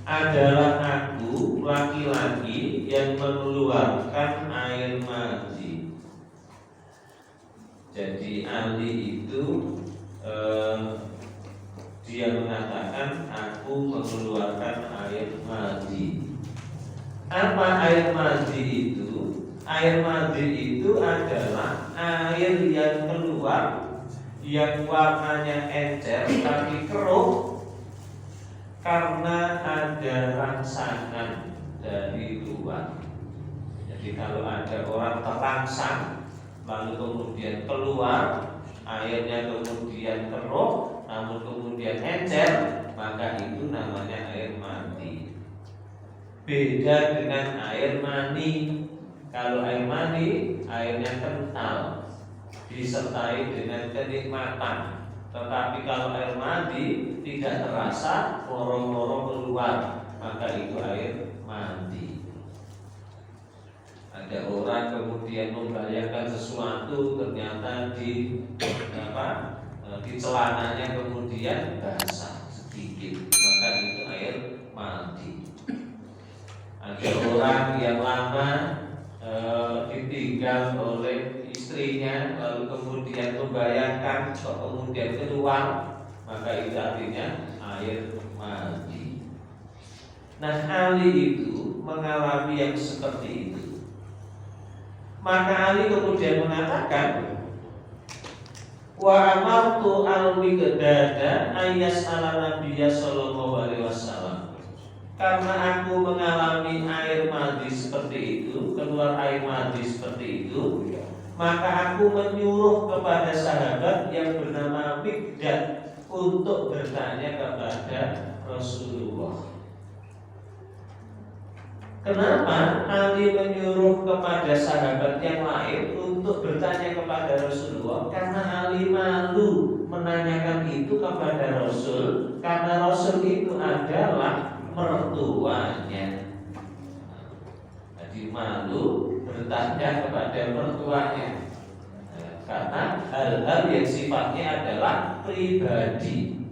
adalah aku laki-laki yang mengeluarkan air mani. Jadi Ali itu dia mengatakan aku mengeluarkan air mani. Apa air mani itu? Air mani itu adalah air yang keluar yang warnanya encer tapi keruh karena ada rangsangan dari luar. Jadi kalau ada orang terangsang lalu kemudian keluar, airnya kemudian keruh namun kemudian encer, maka itu namanya air mani. Beda dengan air mani. Kalau air mani, airnya kental, disertai dengan kenikmatan. Tetapi kalau air mani tidak terasa, lorong-lorong keluar, maka itu air mani. Ada orang kemudian membayangkan sesuatu, ternyata di celananya kemudian basah sedikit, maka itu air mani. Ada orang yang lama ditinggal oleh istrinya, lalu kemudian membayangkan kemudian keluar, maka itu artinya air mani. Nah, Ali itu mengalami yang seperti itu. Maka Ali kemudian mengatakan, wa amartu al-Miqdada ayas ala Nabiya sallallahu alaihi wasallam. Karena aku mengalami air mani seperti itu, keluar air mani seperti itu, maka aku menyuruh kepada sahabat yang bernama Miqdad untuk bertanya kepada Rasulullah. Kenapa Ali menyuruh kepada sahabat yang lain untuk bertanya kepada Rasulullah? Karena Ali malu menanyakan itu kepada Rasul, karena Rasul itu adalah mertuanya. Jadi malu bertanya kepada mertuanya, karena hal-hal yang sifatnya adalah pribadi.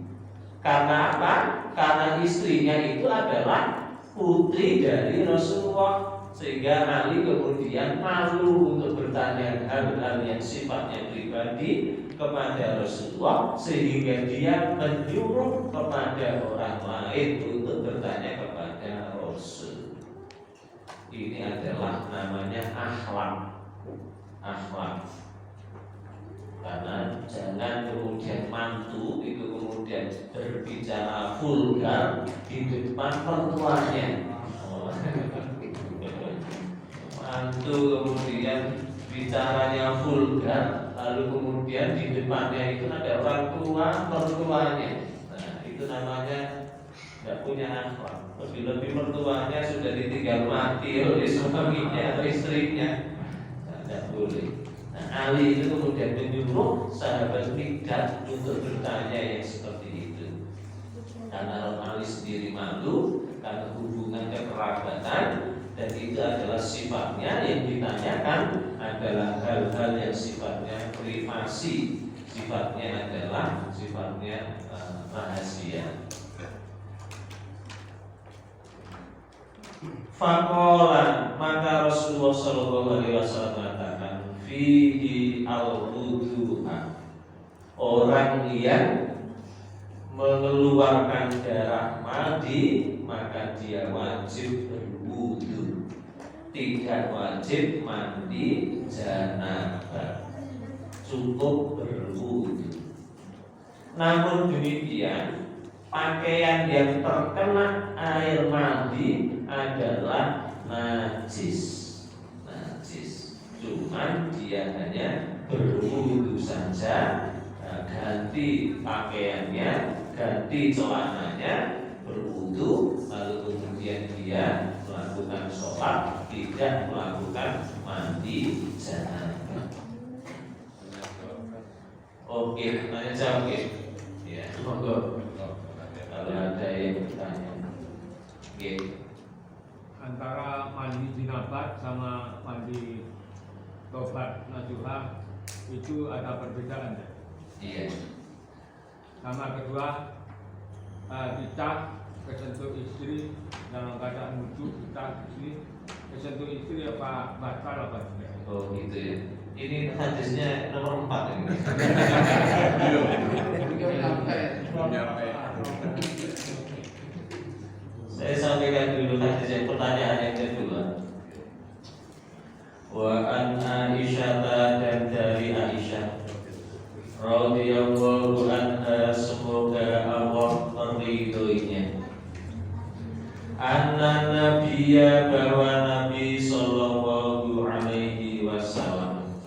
Karena apa? Karena istrinya itu adalah putri dari Rasulullah, sehingga Ali kemudian malu untuk bertanya hal-hal yang sifatnya pribadi kepada Rasulullah, sehingga dia menyuruh kepada orang lain untuk bertanya kepada Rasul. Ini adalah namanya akhlak. Karena jangan kemudian mantu itu kemudian berbicara vulgar di depan mertuanya. Mantu kemudian bicaranya vulgar, lalu kemudian di depannya itu ada orang tua mertuanya. Nah, itu namanya tidak punya akhlak. Lebih-lebih mertuanya sudah ditinggal mati oleh suaminya atau istrinya. Nah, tidak boleh. Nah, Ali itu kemudian menyuruh sahabat Miqdad untuk bertanya yang seperti itu. Karena Ali sendiri malu karena hubungan kekerabatan, dan itu adalah sifatnya yang ditanyakan adalah hal-hal yang sifatnya privasi, sifatnya adalah sifatnya rahasia. Faqala, maka Rasulullah sallallahu alaihi wasallam mengatakan, fihi al-wudu'a, orang yang mengeluarkan darah madi maka dia wajib berwudu, tidak wajib mandi janabah, cukup berwudu. Namun demikian, pakaian yang terkena air mandi adalah najis. Cuman dia hanya berwudu saja, ganti pakaiannya, ganti celananya, berwudu, lalu kemudian dia melakukan sholat, tidak melakukan mandi janabah. Oke, tanya jawab ya. Ya, monggo. Kalau ada yang bertanya. Oke. Antara mandi jinabat sama mandi tobat najuhah itu ada perbedaan ya? Iya. Sama kedua dicat kesentuh istri dalam keadaan lucu kita istri kesentuh istri apa batal apa tidak? Oh gitu ya. Ini hadisnya nomor 4 ini. Saya sampaikan dulu hadis pertanyaan yang kedua. Wa an Aisyah, dan dari Aisyah radhiyallahu anha, semoga Allah meridhoinya. Anna nabiyya, bahwa Nabi sallallahu alaihi wasallam,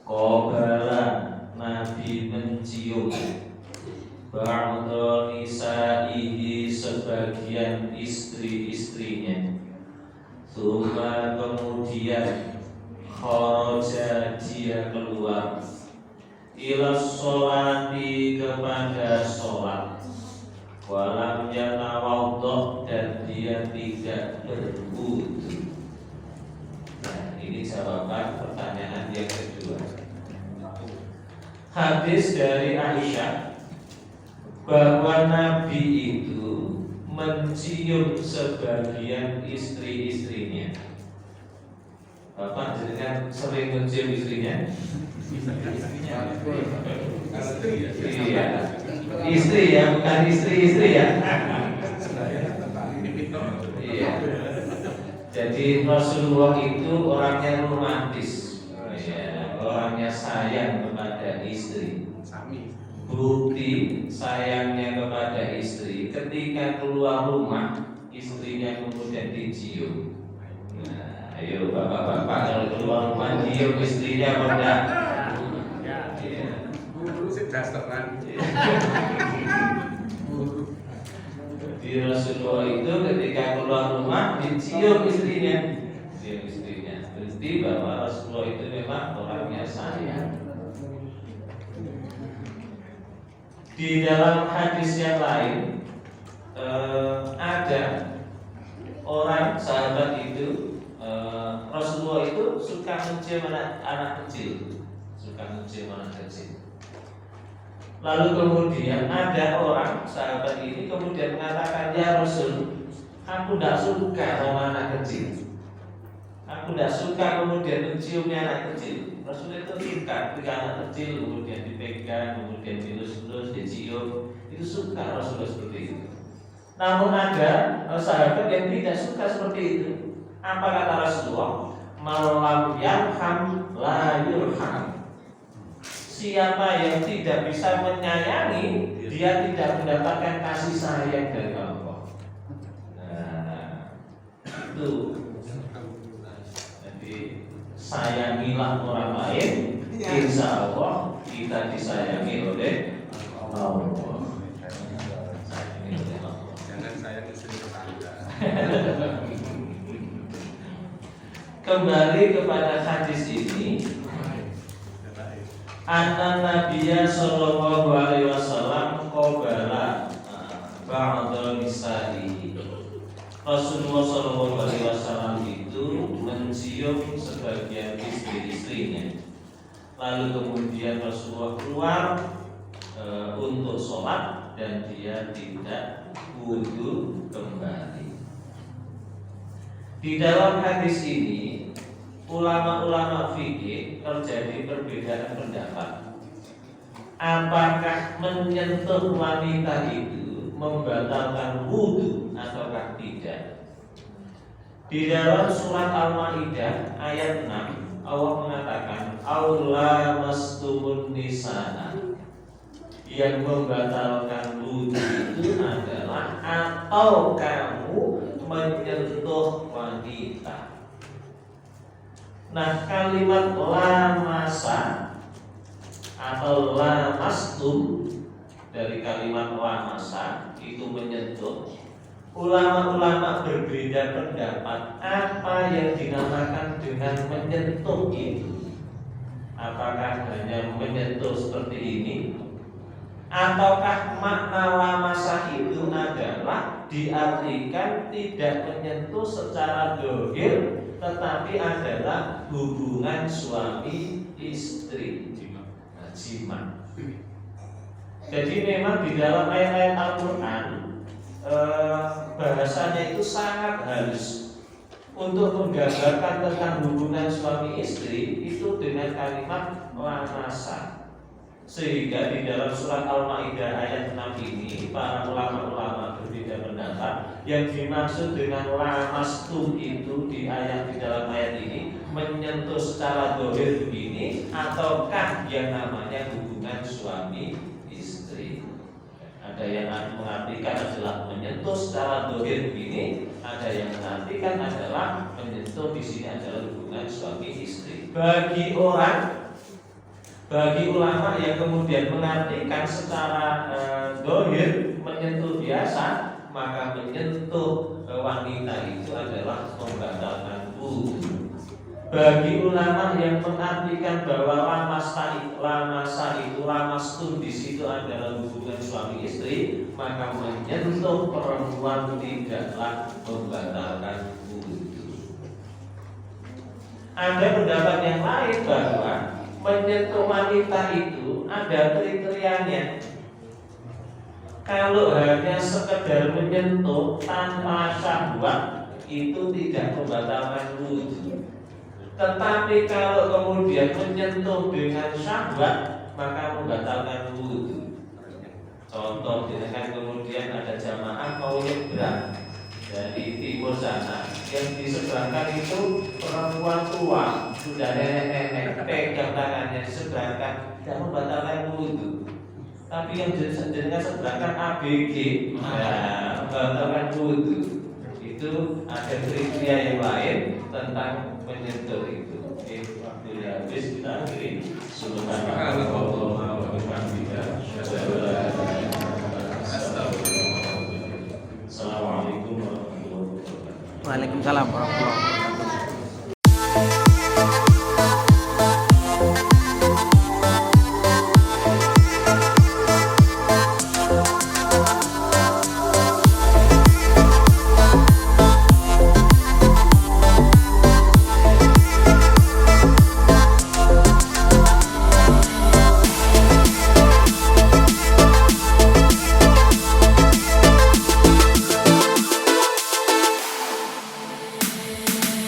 qabala, Nabi mencium, ba'da nisaihi, sebagian istri-istrinya. Tsumma, kemudian, kharaja, dia keluar, ila sholati, kepada sholat, walam yatawaddah, dan dia tidak berwudu. Nah, ini jawaban pertanyaan yang kedua. Hadis dari Aisyah bahwa Nabi itu mencium sebagian istri-istrinya. Bapak jenengan sering mencium istrinya? Iya. Istri ya, bukan istri-istri ya. Iya. Jadi Rasulullah itu orangnya romantis, ya, orangnya sayang kepada istri. Bukti sayangnya kepada istri, ketika keluar rumah, istrinya kemudian dicium. Nah, ayo bapak-bapak, kalau keluar rumah cium istrinya apa enggak? Di Rasulullah itu ketika keluar rumah dicium istrinya, cium istrinya. Berarti bahwa Rasulullah itu memang orangnya sayang. Di dalam hadis yang lain ada orang sahabat itu, Rasulullah itu suka mencium anak kecil, Lalu kemudian ada orang sahabat ini kemudian mengatakan, ya Rasul, aku tidak suka sama anak kecil. Aku tidak suka kemudian menciumnya anak kecil. Rasul itu suka ketika anak kecil kemudian dipegang, kemudian dilus-lus, dicium. Itu suka Rasulullah seperti itu. Namun ada sahabat yang tidak suka seperti itu. Apa kata Rasulullah? Malam yarham la yurham. Siapa yang tidak bisa menyayangi, dia tidak mendapatkan kasih sayang dari Allah. Nah, itu. Sayangilah orang lain, insya Allah kita disayangi oleh Allah. Jangan sayang istri tetangga. Kembali kepada hadis ini, anna Nabiyya sallallahu alaihi wasallam qabala ba'da nisa'ihi. Rasulullah sallallahu alaihi wasallam itu mencium sebagian istri-istrinya. Lalu kemudian Rasulullah keluar untuk sholat dan dia tidak wudu kembali. Di dalam hadis ini ulama-ulama fikih terjadi perbedaan pendapat. Apakah menyentuh wanita itu membatalkan wudu ataukah tidak? Di dalam surat Al-Maidah ayat 6 Allah mengatakan aula mastumun nisana. Yang membatalkan wudu itu adalah atau kamu menyentuh wanita. Nah, kalimat lamasa atau lamastum dari kalimat lamasa itu menyentuh. Ulama-ulama berbeda pendapat apa yang dinamakan dengan menyentuh itu. Apakah hanya menyentuh seperti ini, ataukah makna lamasa itu adalah diartikan tidak menyentuh secara dohir, tetapi adalah hubungan suami istri, jima. Jadi memang di dalam ayat-ayat Al-Quran bahasanya itu sangat halus untuk menggambarkan tentang hubungan suami istri itu dengan kalimat lamasa. Sehingga di dalam surat Al-Maidah ayat 6 ini para ulama-ulama berbeda pendapat. Yang dimaksud dengan lamastum itu di dalam ayat ini menyentuh secara dohir begini, ataukah yang namanya hubungan suami istri. Ada yang mengartikan adalah menyentuh secara dohir begini, ada yang mengartikan adalah menyentuh di sini adalah hubungan suami istri. Bagi ulama yang kemudian mengartikan secara dohir menyentuh biasa, maka menyentuh wanita itu adalah membatalkan wudu. Bagi ulama yang mengartikan bahwa lamastun di situ adalah hubungan suami istri, maka menyentuh perempuan tidaklah membatalkan wudu. Ada pendapat yang lain bahwa menyentuh wanita itu ada kriterianya. Kalau hanya sekedar menyentuh tanpa syahwat itu tidak membatalkan wudu. Tetapi kalau kemudian menyentuh dengan syahwat maka membatalkan wudu. Contoh dengan kemudian ada jamaah mau nyebrang dari timur sana, yang diseberangkan itu perempuan tua, sudah nenek-nenek, pegang tangannya diseberangkan, tidak membatalkan wudu. Tapi yang jenengan seberangkan ABG, membatalkan wudu. Itu ada kriteria yang lain tentang menyentuh itu. Waktunya habis, kita akhiri. Waalaikumsalam warahmatullahi wabarakatuh.